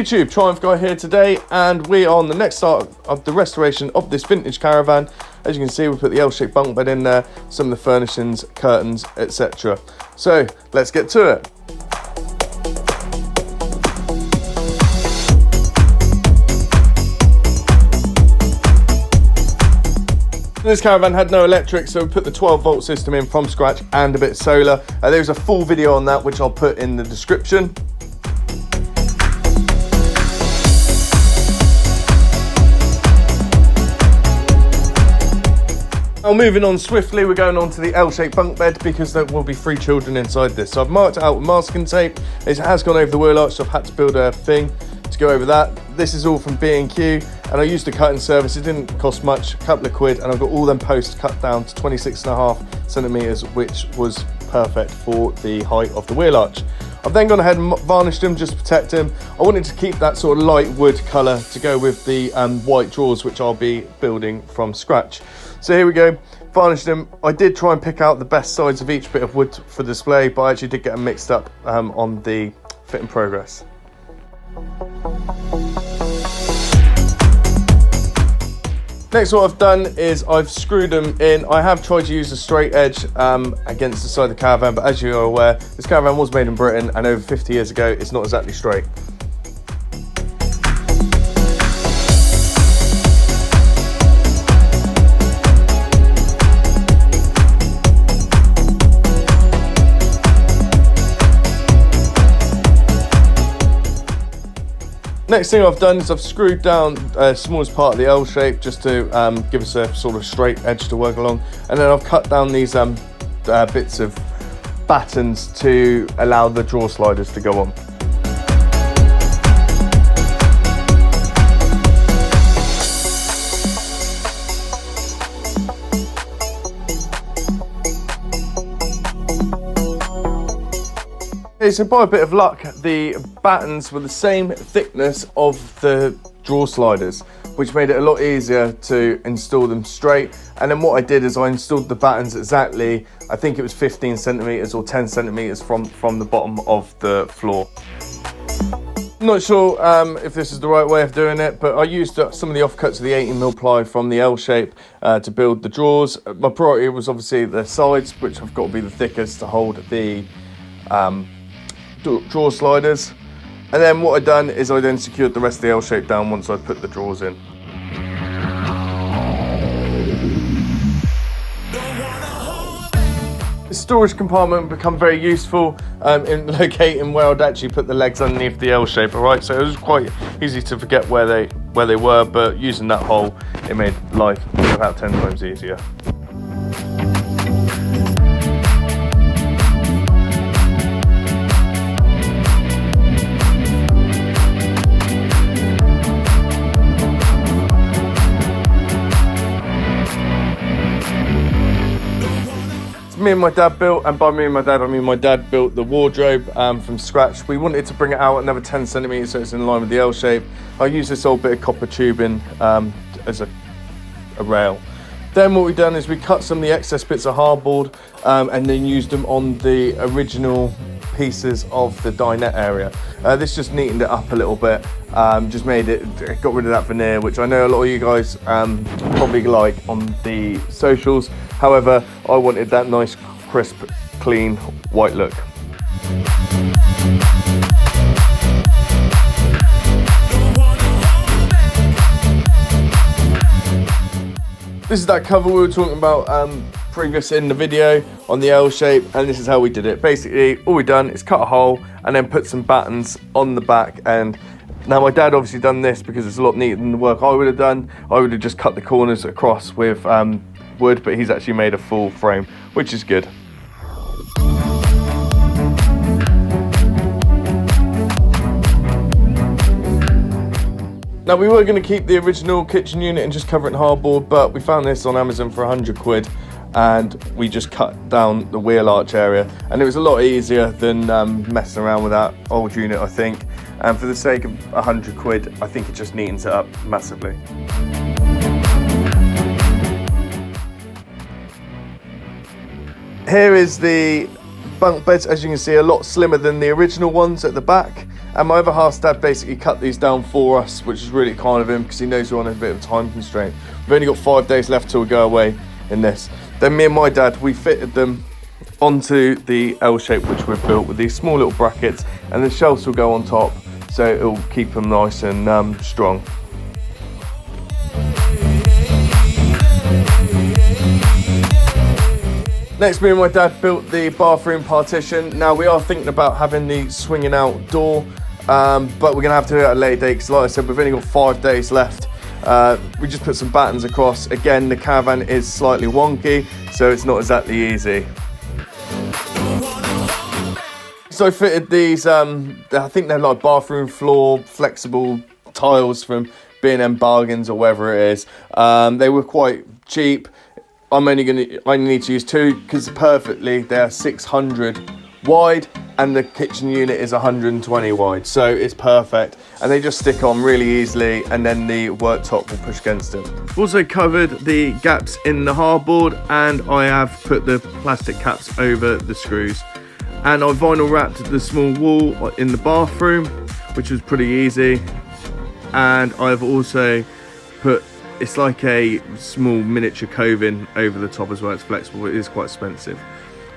YouTube, Triumph Guy here today, and we are on the next start of the restoration of this vintage caravan. As you can see, we put the L-shaped bunk bed in there, some of the furnishings, curtains, etc. So let's get to it. This caravan had no electric, so we put the 12-volt system in from scratch and a bit of solar. There's a full video on that which I'll put in the description. Now moving on swiftly, we're going on to the L-shaped bunk bed because there will be 3 children inside this. So I've marked it out with masking tape. It has gone over the wheel arch, so I've had to build a thing to go over that. This is all from B&Q, and I used a cutting service. It didn't cost much, a couple of quid, and I've got all them posts cut down to 26.5 centimeters, which was perfect for the height of the wheel arch. I've then gone ahead and varnished them just to protect them. I wanted to keep that sort of light wood colour to go with the white drawers, which I'll be building from scratch. So here we go, varnished them. I did try and pick out the best sides of each bit of wood for display, but I actually did get them mixed up on the fit in progress. Next, what I've done is I've screwed them in. I have tried to use a straight edge against the side of the caravan, but as you are aware, this caravan was made in Britain, and over 50 years ago, it's not exactly straight. Next thing I've done is I've screwed down the smallest part of the L shape just to give us a sort of straight edge to work along, and then I've cut down these bits of battens to allow the drawer sliders to go on. Okay, so by a bit of luck, the battens were the same thickness of the drawer sliders, which made it a lot easier to install them straight. And then what I did is I installed the battens exactly, I think it was 15 centimeters or 10 centimeters from the bottom of the floor. I'm not sure if this is the right way of doing it, but I used some of the offcuts of the 18mm ply from the L shape to build the drawers. My priority was obviously the sides, which have got to be the thickest to hold the drawer sliders. And then what I've done is I then secured the rest of the L shape down once I put the drawers in. The storage compartment become very useful in locating where I'd actually put the legs underneath the L shape. Alright, so it was quite easy to forget where they were, but using that hole, it made life about 10 times easier. Me and my dad built, and by me and my dad I mean my dad built the wardrobe from scratch. We wanted to bring it out another 10 centimeters so it's in line with the L shape. I used this old bit of copper tubing as a rail. Then what we've done is we cut some of the excess bits of hardboard and then used them on the original pieces of the dinette area. This just neatened it up a little bit, just made it, got rid of that veneer, which I know a lot of you guys probably like on the socials. However, I wanted that nice, crisp, clean, white look. This is that cover we were talking about previous in the video on the L shape, and this is how we did it. Basically, all we done is cut a hole and then put some battens on the back. And now my dad obviously done this because it's a lot neater than the work I would have done. I would have just cut the corners across with wood, but he's actually made a full frame, which is good. Now we were going to keep the original kitchen unit and just cover it in hardboard, but we found this on Amazon for 100 quid and we just cut down the wheel arch area, and it was a lot easier than messing around with that old unit, I think. And for the sake of 100 quid, I think it just neatens it up massively. Here is the bunk beds. As you can see, a lot slimmer than the original ones at the back. And my other half's dad basically cut these down for us, which is really kind of him because he knows we're on a bit of a time constraint. We've only got 5 days left till we go away in this. Then me and my dad, we fitted them onto the L shape which we've built with these small little brackets, and the shelves will go on top, so it'll keep them nice and strong. Next, me and my dad built the bathroom partition. Now we are thinking about having the swinging out door, but we're gonna have to do it at a later date because like I said, we've only got 5 days left. We just put some battens across. Again, the Caravan is slightly wonky, so it's not exactly easy. So I fitted these, I think they're like bathroom floor flexible tiles from B&M Bargains or wherever it is. They were quite cheap. I need to use 2 because perfectly they're 600 wide and the kitchen unit is 120 wide, so it's perfect, and they just stick on really easily, and then the worktop will push against it. Also covered the gaps in the hardboard, and I have put the plastic caps over the screws, and I vinyl wrapped the small wall in the bathroom, which was pretty easy, and I've also put, it's like a small miniature coving over the top as well. It's flexible, it is quite expensive.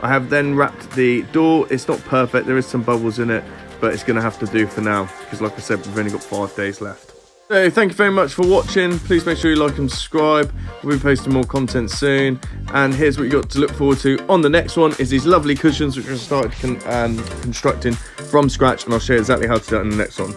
I have then wrapped the door. It's not perfect, there is some bubbles in it, but it's gonna have to do for now, because like I said, we've only got 5 days left. So thank you very much for watching. Please make sure you like and subscribe. We'll be posting more content soon. And here's what you got to look forward to on the next one, is these lovely cushions which I started constructing from scratch, and I'll show you exactly how to do that in the next one.